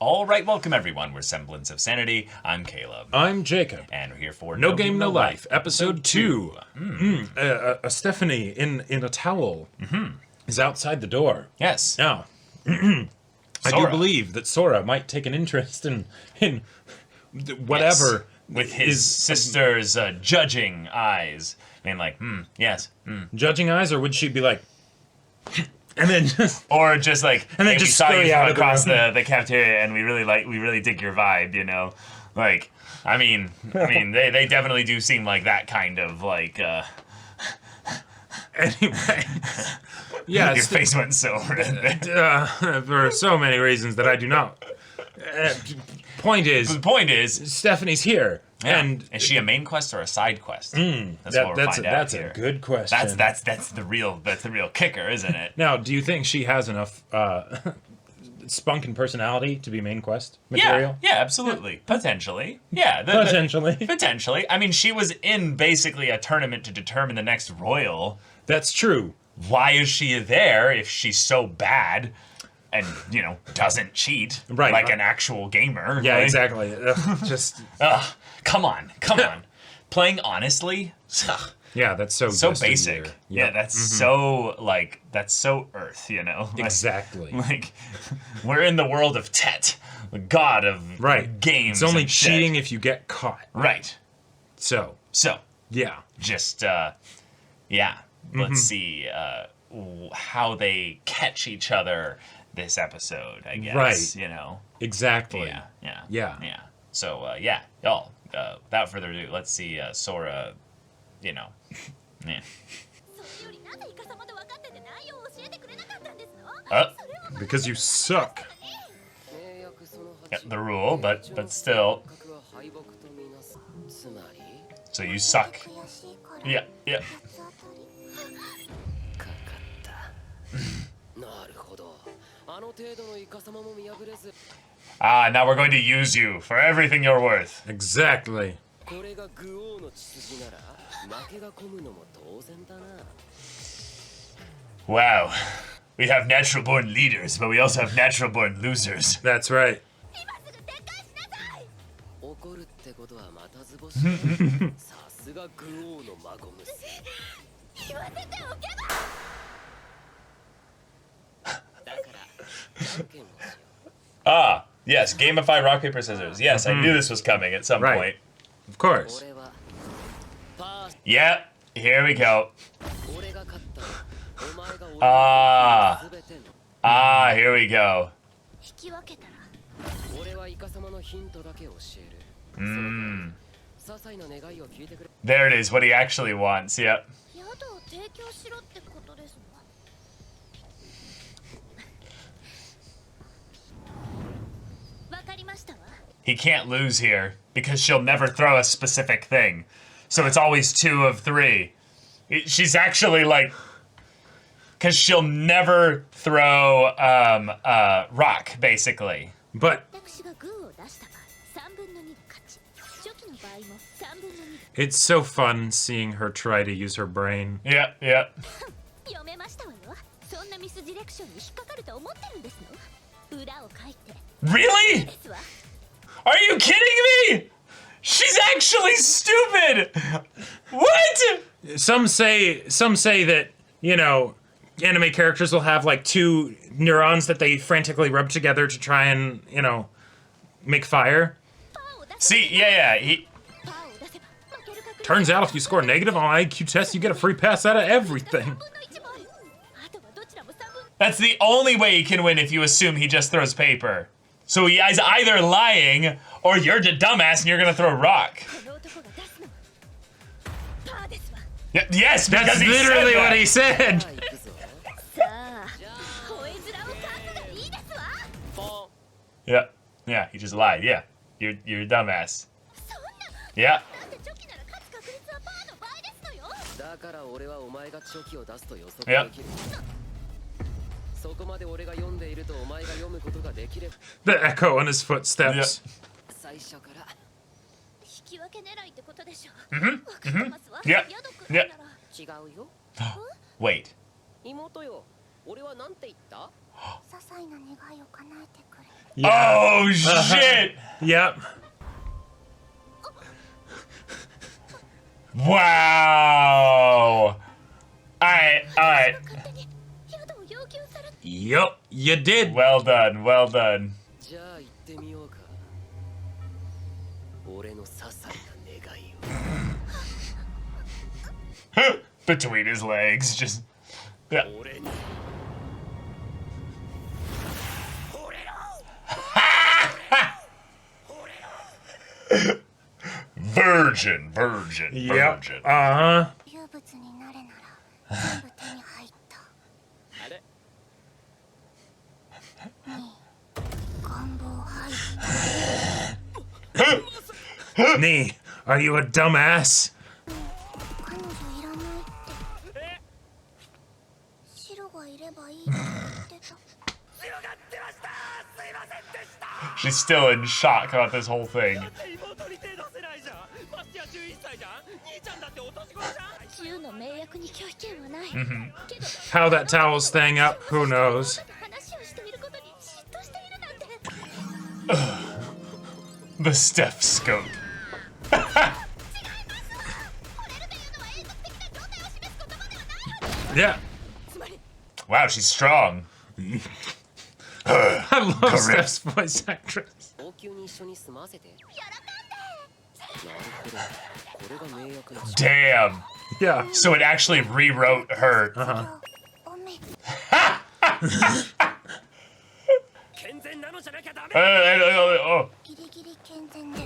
All right, welcome everyone. We're Semblance of Sanity. I'm Caleb. I'm Jacob. And we're here for No Game, No Life, Episode 2. Stephanie in a towel is outside the door. Yes. Now, I do believe that Sora might take an interest in whatever. Yes. With his sister's judging eyes. I mean, like, yes. Judging eyes, or would she be like... And then just, or just like, and then hey, just we saw you out across the cafeteria, and we really dig your vibe, you know. Like, I mean, they definitely do seem like that kind of like. Anyway, yeah, your face went so red. For so many reasons that I do not. Point is, Stephanie's here. Yeah. And is she a main quest or a side quest? That's what we'll find out here. A good question. That's the real kicker, isn't it? Now, do you think she has enough spunk and personality to be main quest material? Yeah, absolutely. Potentially. Yeah. Potentially. I mean, she was in basically a tournament to determine the next royal. That's true. Why is she there if she's so bad? And, you know, doesn't cheat like an actual gamer. Yeah, right? Exactly. Come on. Playing honestly? Yeah, that's so basic. Yeah, that's so, like, that's so Earth, you know? Exactly. Like, we're in the world of Tet, the god of games. It's only cheating if you get caught. Right. So. Yeah. Just, let's see how they catch each other this episode, I guess. Right. You know? Exactly. Yeah. So, y'all, without further ado, let's see Sora, you know. Yeah. Because you suck. Yeah, the rule, but still. So you suck. Yeah. Now we're going to use you for everything you're worth. Exactly. Wow. We have natural-born leaders, but we also have natural-born losers. That's right. Yes, gamify rock, paper, scissors. Yes, I knew this was coming at some point. Of course. Yep, here we go. Here we go. There it is, what he actually wants, yep. He can't lose here, because she'll never throw a specific thing. So it's always 2 of 3. She's actually like... Because she'll never throw rock, basically. But... It's so fun seeing her try to use her brain. Yeah. Really? Are you kidding me? She's actually stupid! What? Some say that, you know, anime characters will have like 2 neurons that they frantically rub together to try and, you know, make fire. See, yeah. Turns out if you score negative on an IQ test, you get a free pass out of everything. That's the only way he can win if you assume he just throws paper. So he is either lying, or you're the dumbass and you're gonna throw rock. Yes, because that's literally what he said. Yeah, he just lied. Yeah, you're a dumbass. Yeah. Yep. The echo on his footsteps. Yep. Wait. Yeah. Oh shit! Yep. Wow. Alright. Yup, you did. Well done, well done. じゃあ行ってみようか。俺の些細な願いを。 Between his legs, just. Yeah. 俺に。Virgin. Yep. Uh-huh. 有物になれなら全部手に入った。あれ？願望入った。 Nee, are you a dumbass? 彼女いらないって。白がいればいいって言ってた。 She's still in shock about this whole thing. 銃の命役に拒否権はない。 How that towel's staying up, who knows? 話をしていることに嫉妬しているなんて。 The stethoscope. 違います。惚れるというのは永続的な状態を示す言葉ではない。 Yeah. つまり Wow, she's strong. I love Correct. Steph's voice actress. 王宮に一緒に住まわせて。喜んで。なるほど。これが命役の。 Damn. Yeah. So it actually rewrote her. おめ。健全なのじゃなきゃダメ。 Oh. ギリギリ健全で。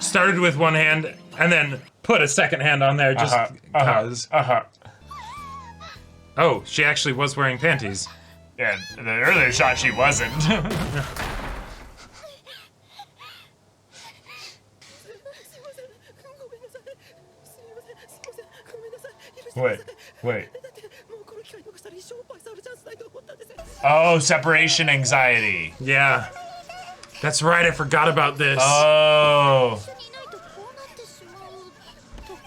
Started with one hand and then put a second hand on there just cause. Oh, she actually was wearing panties. Yeah, in the earlier shot she wasn't. Wait. Oh, separation anxiety. Yeah. That's right, I forgot about this. Oh. 一緒にいないとこうなってしまうとか。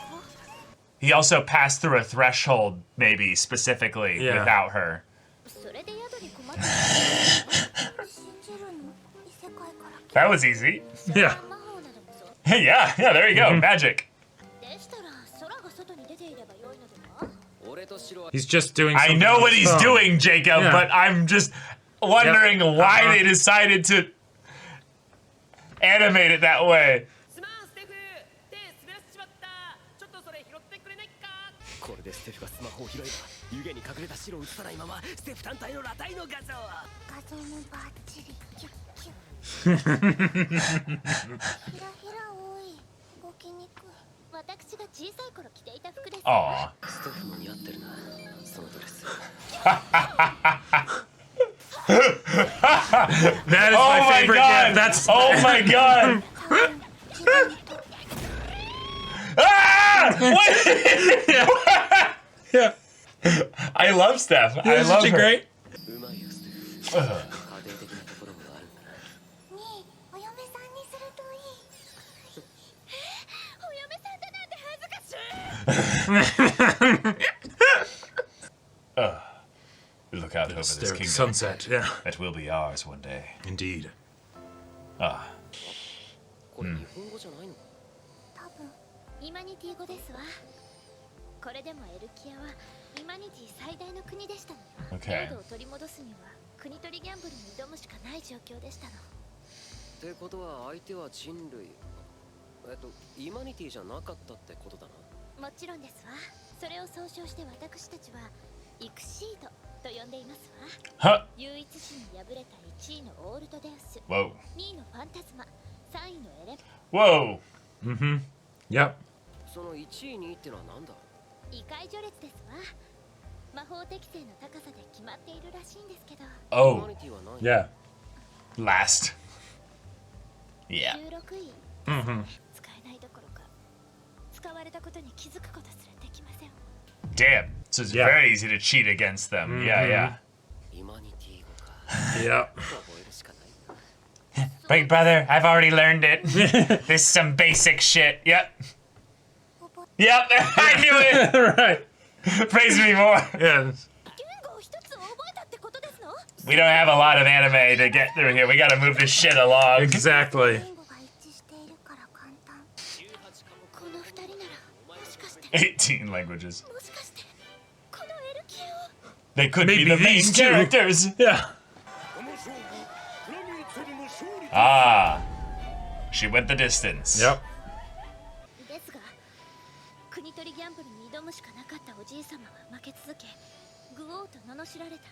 He also passed through a threshold, maybe, specifically, Yeah. without her. それで宿に困って信じるの異世界から来 That was easy. Yeah. 魔法などもそう yeah, there you go. Magic. でしたら空が外に出ていればよいのでは 俺と白は。 He's just doing I something know on what his he's phone. doing, Jacob, Yeah. but I'm just wondering why they decided to animate it that way. すまんステフ。手滑らせちまった。ちょっとそれ拾ってくれないか。これでステフがスマホを拾えば湯気に隠れた白を映さないままステフ単体の裸体の画像。画像もバッチリキュッキュッひらひら多い動きにくい私が小さい頃着ていた服です Aw. ステフも似合ってるな。そのドレス。 That is Oh my my favorite god! gift. That's Oh my god! 自分と Ah! What? yeah. I love Steph. I Isn't love she her. great? うまいよステフ。家庭的なところもあるんだな。にお嫁さんにするといいお嫁さんだなんて恥ずかしい Look out over this Stare at the kingdom sunset. Yeah. that will be ours one day. Indeed. Ah. これ日本語じゃないの？多分イマニティ語ですわこれでもエルキアはイマニティ最大の国でしたのよ Okay. 領土を取り戻すには国取りギャンブルに挑むしかない状況でしたのってことは相手は人類。イマニティじゃなかったってことだな。もちろんですわそれを総称して私たちはイクシードと呼んでいますわ Huh. 唯一死に敗れた1位のオールドデウス Whoa. 2位のファンタズマ3位のエレ Whoa. Mm-hmm. Yep. その1位2位ってのはなんだ？異界序列ですわ魔法適性の高さで決まっているらしいんですけどイマ Oh. ニティはない。 Yeah. Last. Yeah. 16位 Mm-hmm. 使えないどころか使われたことに気づくことすらできません Damn. So it's Yeah. very easy to cheat against them. Yeah, yeah. イマニティ語か。 Yep. 覚えるしかないな。 Big brother, I've already learned it. This is some basic shit. Yep. 覚 Yep, I knew it. Right. Praise me more. Yes. 言語を一つ覚えたってことですの？ We don't have a lot of anime to get through here. We gotta move this shit along. Exactly. 言語が一致しているから簡単。この二人ならもしかして18 languages. もしかしてこのエルキアを They could be Maybe the main these two. characters. Yeah. Ah. She went the distance. Yep. ですが国取りギャンブルに挑むしかなかったおじい様は負け続けグオーと罵られた。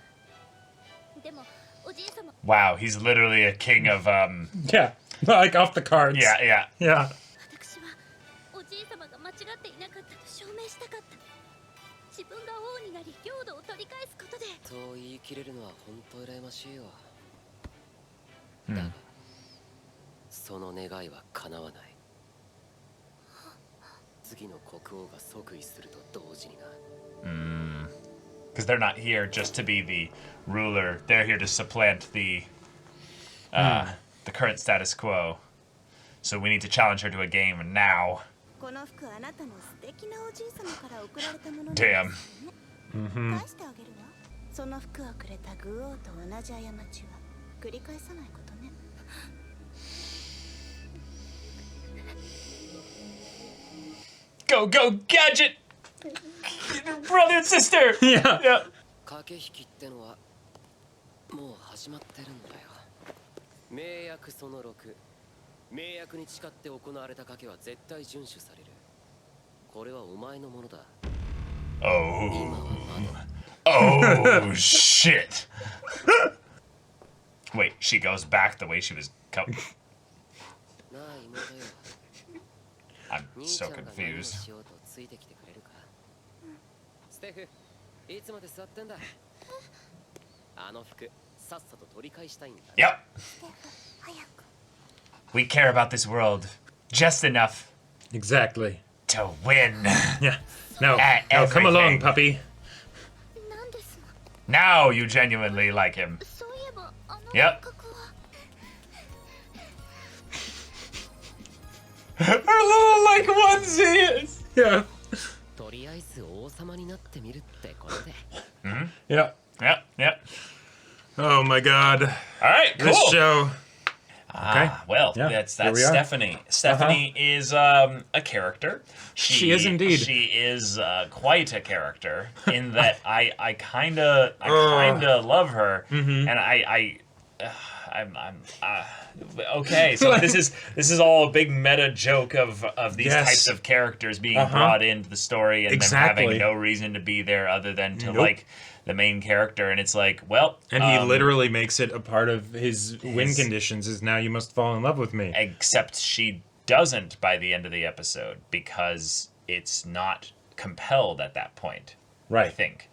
でもおじい様 Wow, he's literally a king of Yeah. Like off the cards. yeah, yeah. Yeah. 私はおじい様が間違っていなかったと証明したかった。自分が王になり領土を取り返すことで。そう言い切れるのは本当羨ましいわ。だが、その願いは叶わない。次の国王が即位すると同時にな。Because they're not here just to be the ruler. They're here to supplant the current status quo. So we need to challenge her to a game now. この服あなたの素敵なおじい様から贈られたものなん Damn. 返してあげるわ。その服をくれたグオーと同じ過ちは繰り返さないことね。Go, go, gadget! Brother and sister! Yeah. Yeah. 駆け引きってのはもう始まってるんだよ。名約その6。名約に誓って行われた賭けは絶対遵守される。これはお前のものだ。 Oh. 今はまだ。 Oh, shit. Wait, she goes back the way she was coming. なあ妹よ。 I'm 兄 so ちゃんが何を confused. しようとついてきてくれるか。ステフ、いつまで座ってんだ。あの服、さっさと取り返したいんだ。 Yep. 早く。 We care about this world just enough Exactly. to win. Yeah. Now, At now come along, everything. puppy. なんですの？ Now you genuinely like him. そういえばあの Yep. 格好は。 Her little like onesie is. Yeah. とりあえず王様になってみるってことで。 Yeah. Yep, yep. Oh my God. All right, cool. This show. Ah, well, Yeah, that's here we are. Stephanie. Stephanie is a character. She is indeed. She is quite a character in that I kind of love her, and I'm okay. So this is all a big meta joke of these Yes. types of characters being brought into the story and them Exactly. having no reason to be there other than to Nope. like the main character, and it's like, well, And he literally makes it a part of his win conditions is now you must fall in love with me. except she doesn't by the end of the episode because it's not compelled at that point. I Right. think.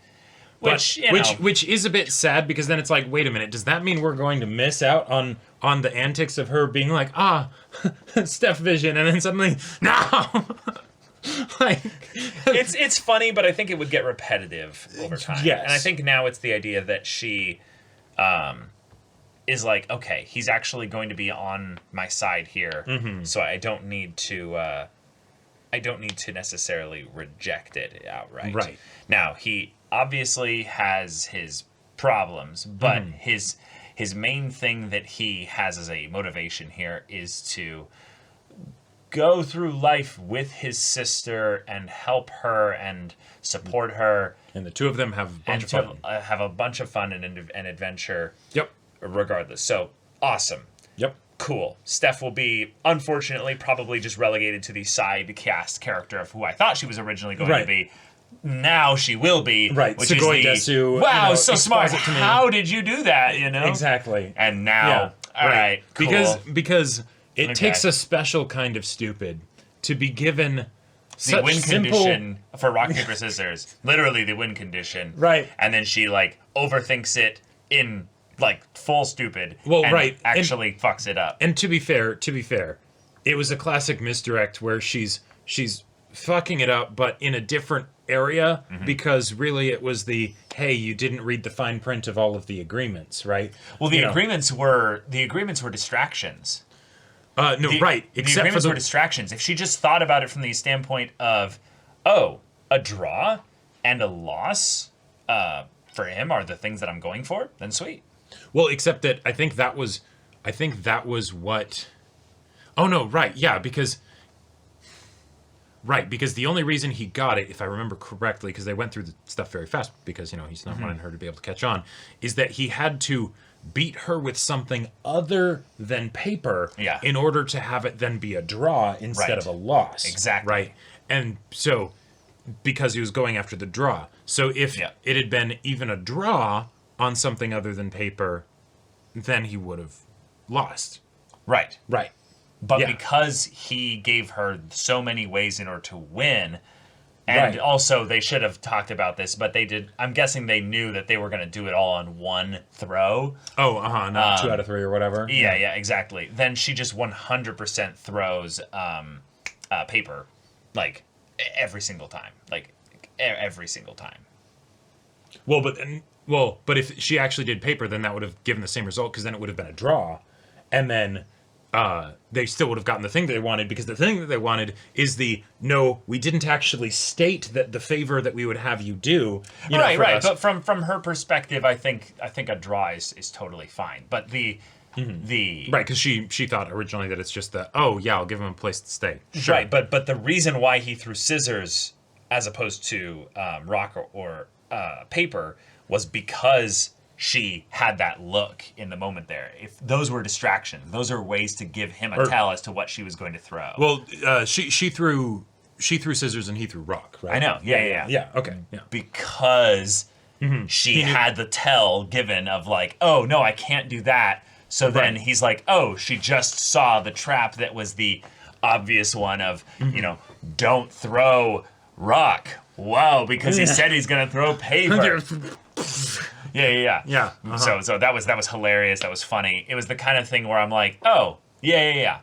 But- Which, you know, which is a bit sad because then it's like, wait a minute, does that mean we're going to miss out on the antics of her being like, Steph Vision, and then suddenly, no! Like, it's funny, but I think it would get repetitive over time. Yes. And I think now it's the idea that she is like, okay, he's actually going to be on my side here, so I don't need to necessarily reject it outright. Right. Now, he obviously has his problems, but his main thing that he has as a motivation here is to go through life with his sister and help her and support her and the two of them have a bunch and of fun. to have a bunch of fun and adventure Yep. regardless. So, awesome. Yep. Cool. Steph will be, unfortunately, probably just relegated to the side cast character of who I thought she was originally going Right. to be. Now she will be. Right. Which Sugoi is the, Desu, wow, so smart. exposit to me. How did you do that, you know? Exactly. And now, all right, cool. Because it Okay. takes a special kind of stupid to be given the such win simple... condition for rock, paper, scissors. Literally the win condition. Right. And then she, like, overthinks it in, like, full stupid. Well, and right. actually fucks it up. And to be fair, it was a classic misdirect where she's fucking it up, but in a different area, because really it was the, hey, you didn't read the fine print of all of the agreements, right? Well, the You know. agreements were distractions. No, right. The Except for agreements the were distractions. If she just thought about it from the standpoint of, oh, a draw and a loss for him are the things that I'm going for, then sweet. Well, except that I think that was what. Oh no, right, yeah, because the only reason he got it, if I remember correctly, because they went through the stuff very fast, because he's not wanting her to be able to catch on, is that he had to beat her with something other than paper in order to have it then be a draw instead of a loss. Exactly. Right, and so because he was going after the draw. So if it had been even a draw on something other than paper, then he would have lost. Right. Right. But because he gave her so many ways in order to win, and also they should have talked about this, but they did. I'm guessing they knew that they were going to do it all on one throw. Oh, not 2 out of 3 or whatever. Yeah, exactly. Then she just 100% throws paper, like every single time, every single time. But if she actually did paper, then that would have given the same result, because then it would have been a draw, and then they still would have gotten the thing that they wanted, because the thing that they wanted is no, we didn't actually state that the favor that we would have you do. Right. But from her perspective, I think a draw is totally fine. But the right, because she thought originally that it's just I'll give him a place to stay. Sure. Right, but the reason why he threw scissors as opposed to rock or paper was because she had that look in the moment there. If those were distractions, those are ways to give him a tell as to what she was going to throw. Well, she threw scissors and he threw rock, right? I know. Yeah. Yeah. Okay. Yeah. Because she had the tell given of oh no, I can't do that. So then he's like, oh, she just saw the trap that was the obvious one of don't throw rock. Wow, because he said he's gonna throw paper. Yeah. So that was hilarious. That was funny. It was the kind of thing where I'm like, oh, yeah.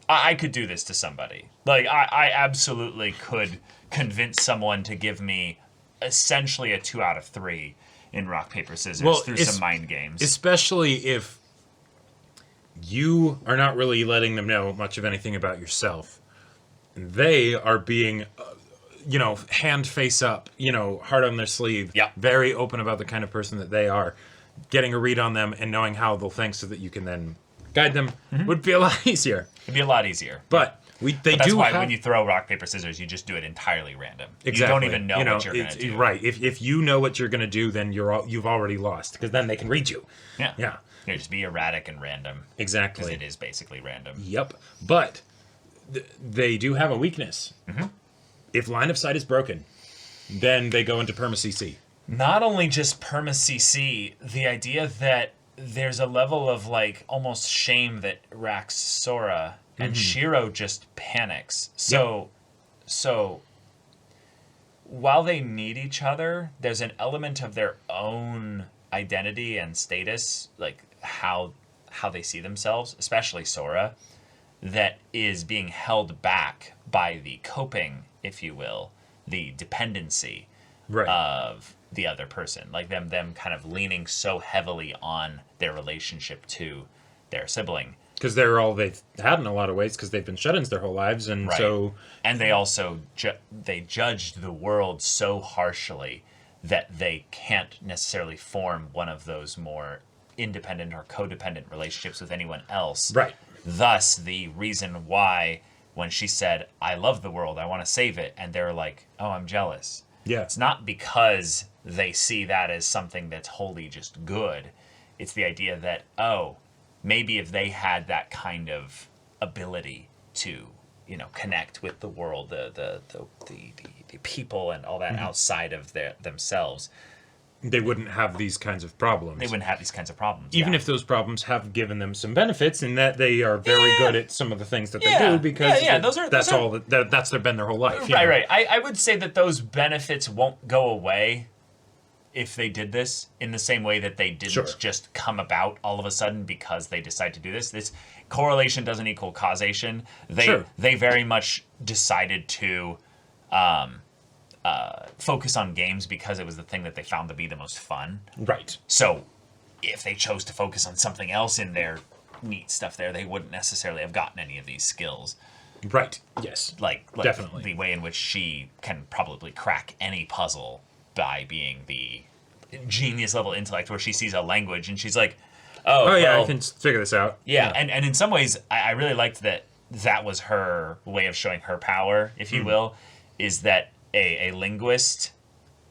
I could do this to somebody. I absolutely could convince someone to give me essentially a 2 out of 3 in rock, paper, scissors through some mind games. Especially if you are not really letting them know much of anything about yourself. They are being hand face up, heart on their sleeve, very open about the kind of person that they are, getting a read on them and knowing how they'll think so that you can then guide them would be a lot easier. It'd be a lot easier. But that's why when you throw rock, paper, scissors, you just do it entirely random. Exactly. You don't even know what you're going to do. Right. If you know what you're going to do, then you've already lost, because then they can read you. Yeah. Just be erratic and random. Exactly. Because it is basically random. Yep. But they do have a weakness. If line of sight is broken, then they go into perma-CC. Not only just perma-CC, the idea that there's a level of almost shame that racks Sora, and Shiro just panics. So while they need each other, there's an element of their own identity and status, how they see themselves, especially Sora, that is being held back by the coping, if you will, the dependency of the other person. Them kind of leaning so heavily on their relationship to their sibling. Because they're all they've had in a lot of ways, because they've been shut-ins their whole lives, and so... And they also they judged the world so harshly that they can't necessarily form one of those more independent or codependent relationships with anyone else. Right. Thus, the reason why when she said, I love the world, I want to save it, and they're like, oh, I'm jealous. Yeah. It's not because they see that as something that's wholly just good. It's the idea that, oh, maybe if they had that kind of ability to, connect with the world, the people and all that outside of themselves, they wouldn't have these kinds of problems. Even if those problems have given them some benefits in that they are very good at some of the things that they do, because that's been their whole life. Right. I would say that those benefits won't go away if they did this in the same way that they didn't just come about all of a sudden because they decide to do this. This correlation doesn't equal causation. They very much decided to focus on games because it was the thing that they found to be the most fun. Right. So if they chose to focus on something else in their neat stuff there, they wouldn't necessarily have gotten any of these skills. Right. Yes. Like Definitely. the way in which she can probably crack any puzzle by being the genius level intellect, where she sees a language and she's like, Oh yeah, well, I can figure this out. yeah. And in some ways, I really liked that was her way of showing her power, if you will, is that a linguist,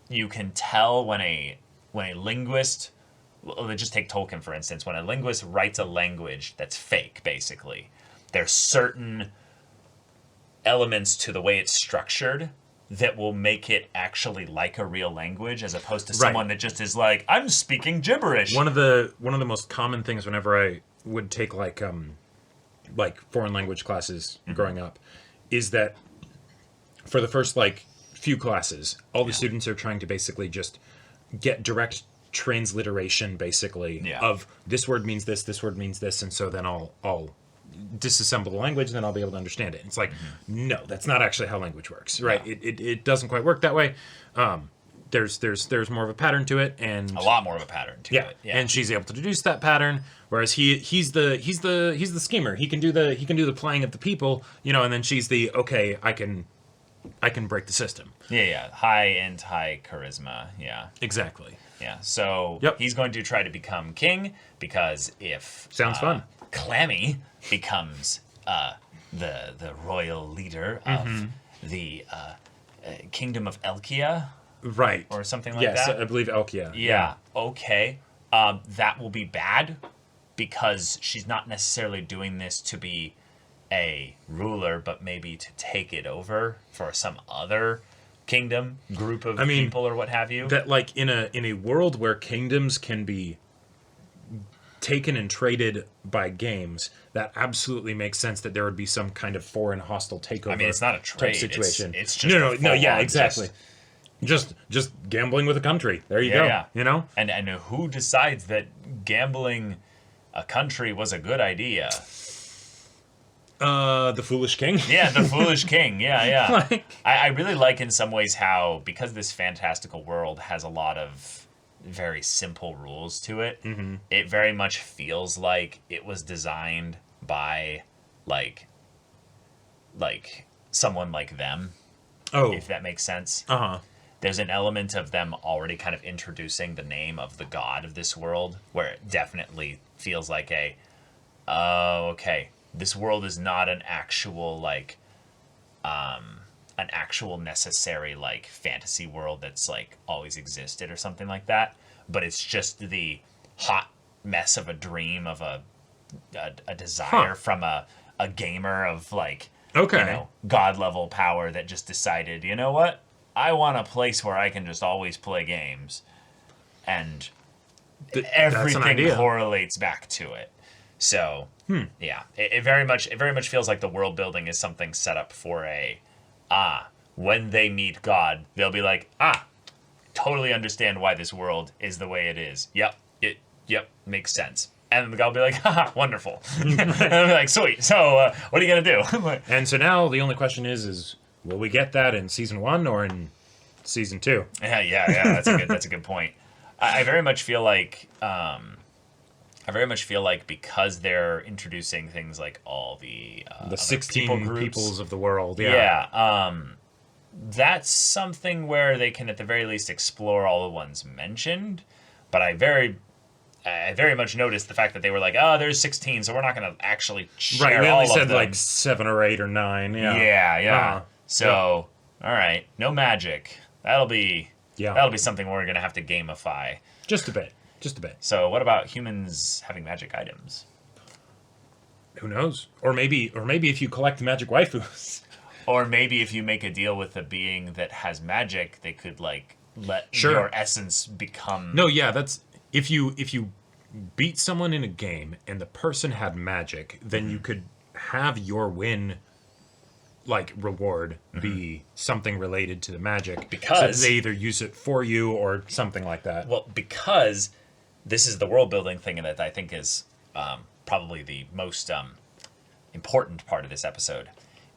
you can tell when a linguist, well, let's just take Tolkien for instance, when a linguist writes a language that's fake, basically, there's certain elements to the way it's structured that will make it actually like a real language, as opposed to someone that just is like, I'm speaking gibberish. One of the most common things whenever I would take like foreign language classes growing up is that for the first like few classes, all the students are trying to basically just get direct transliteration basically of this word means this word means this, and so then I'll disassemble the language and then I'll be able to understand it. It's like, no, that's not actually how language works, right? It doesn't quite work that way. There's more of a pattern to it, and a lot more of a pattern to it. Yeah. And she's able to deduce that pattern, whereas he's the schemer. He can do the playing of the people, and then she's the okay, I can break the system. Yeah. High charisma. Yeah. Exactly. Yeah. So he's going to try to become king, because if sounds fun. Clammy becomes the royal leader of the kingdom of Elkia, right, or something like that. Yes, I believe Elkia. Yeah. Okay. That will be bad, because she's not necessarily doing this to be a ruler, but maybe to take it over for some other kingdom, group of people, or what have you. That like in a world where kingdoms can be taken and traded by games, that absolutely makes sense that there would be some kind of foreign hostile takeover. I mean, it's not a trade situation. It's just no, yeah, exactly. Just gambling with a country. There you go. Yeah. And who decides that gambling a country was a good idea? The foolish king. Yeah, the foolish king. Yeah. I really like in some ways how, because this fantastical world has a lot of very simple rules to it, it very much feels like it was designed by like someone like them. Oh, if that makes sense. There's an element of them already kind of introducing the name of the god of this world, where it definitely feels like okay, this world is not an actual necessary like fantasy world that's like always existed or something like that, but it's just the hot mess of a dream of a desire from a gamer of like god level power that just decided, you know what, I want a place where I can just always play games, and everything correlates back to it. So yeah, it very much feels like the world building is something set up for when they meet God, they'll be like, totally understand why this world is the way it is. Yep, makes sense. And then the God will be like, haha, wonderful. And I'll be like, sweet. So what are you gonna do? And so now the only question is will we get that in season 1 or in season 2? Yeah. That's a good point. I very much feel like because they're introducing things like all the 16 peoples of the world. That's something where they can at the very least explore all the ones mentioned. But I very much noticed the fact that they were like, there's 16, so we're not going to actually share all of them. Right, we only said like 7 or 8 or 9. Yeah. So, all right, no magic. That'll be something we're going to have to gamify. Just a bit. So what about humans having magic items? Who knows? Or maybe if you collect magic waifus. Or maybe if you make a deal with a being that has magic, they could like let your essence become. No, yeah, that's if you beat someone in a game and the person had magic, then you could have your win like reward be something related to the magic, because they either use it for you or something like that. Well, because this is the world building thing that I think is probably the most important part of this episode,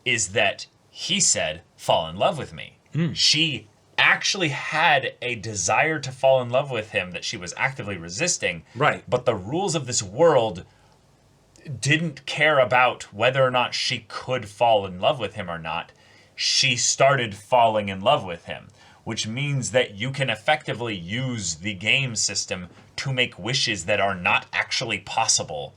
is that he said, fall in love with me. She actually had a desire to fall in love with him that she was actively resisting. Right. But the rules of this world didn't care about whether or not she could fall in love with him or not. She started falling in love with him, which means that you can effectively use the game system to make wishes that are not actually possible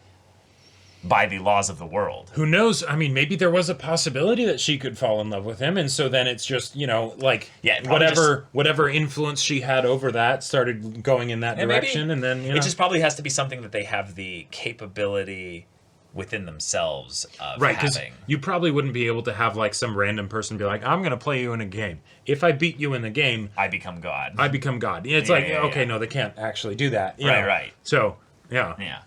by the laws of the world. Who knows? I mean, maybe there was a possibility that she could fall in love with him, and so then it's just, like, whatever influence she had over that started going in that direction, and then, It just probably has to be something that they have the capability within themselves of right, because having. you probably wouldn't be able to have, like, some random person be like, I'm going to play you in a game. If I beat you in the game, I become God. I become God. It's no, they can't actually do that. You know? Right. So, yeah. Yeah.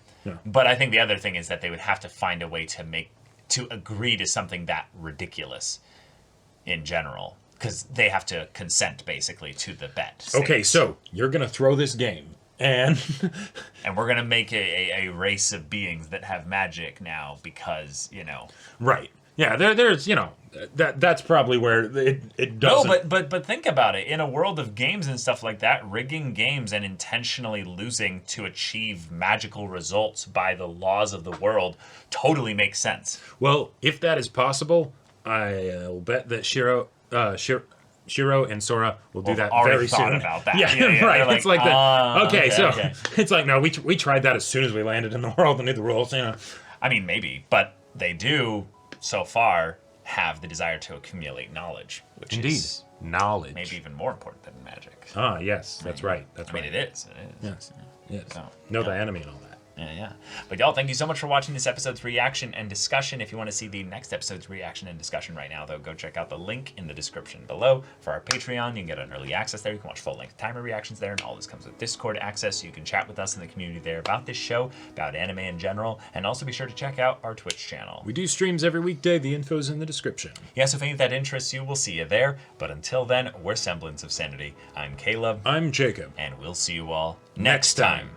But I think the other thing is that they would have to find a way to agree to something that ridiculous in general, because they have to consent basically to the bet. Okay, so you're gonna throw this game, and we're gonna make a race of beings that have magic now because right. Yeah, there's that's probably where it doesn't. No, but think about it. In a world of games and stuff like that, rigging games and intentionally losing to achieve magical results by the laws of the world totally makes sense. Well, if that is possible, I'll bet that Shiro and Sora will do that already very thought soon. about that. Yeah, right. Like, it's like that. Okay, so okay. it's like, no, we tried that as soon as we landed in the world and knew the rules. I mean, maybe, but they do so far have the desire to accumulate knowledge, which Indeed. is Knowledge. maybe even more important than magic. Ah, yes, that's right. That's I mean, right. it is. Yes. Yes. So, know yeah. the anime and all that. Yeah. But y'all, thank you so much for watching this episode's reaction and discussion. If you want to see the next episode's reaction and discussion right now, though, go check out the link in the description below for our Patreon. You can get an early access there. You can watch full-length timer reactions there, and all this comes with Discord access, so you can chat with us in the community there about this show, about anime in general, and also be sure to check out our Twitch channel. We do streams every weekday. The info's in the description. Yes, if any of that interests you, we'll see you there. But until then, we're Semblance of Sanity. I'm Caleb. I'm Jacob. And we'll see you all next time.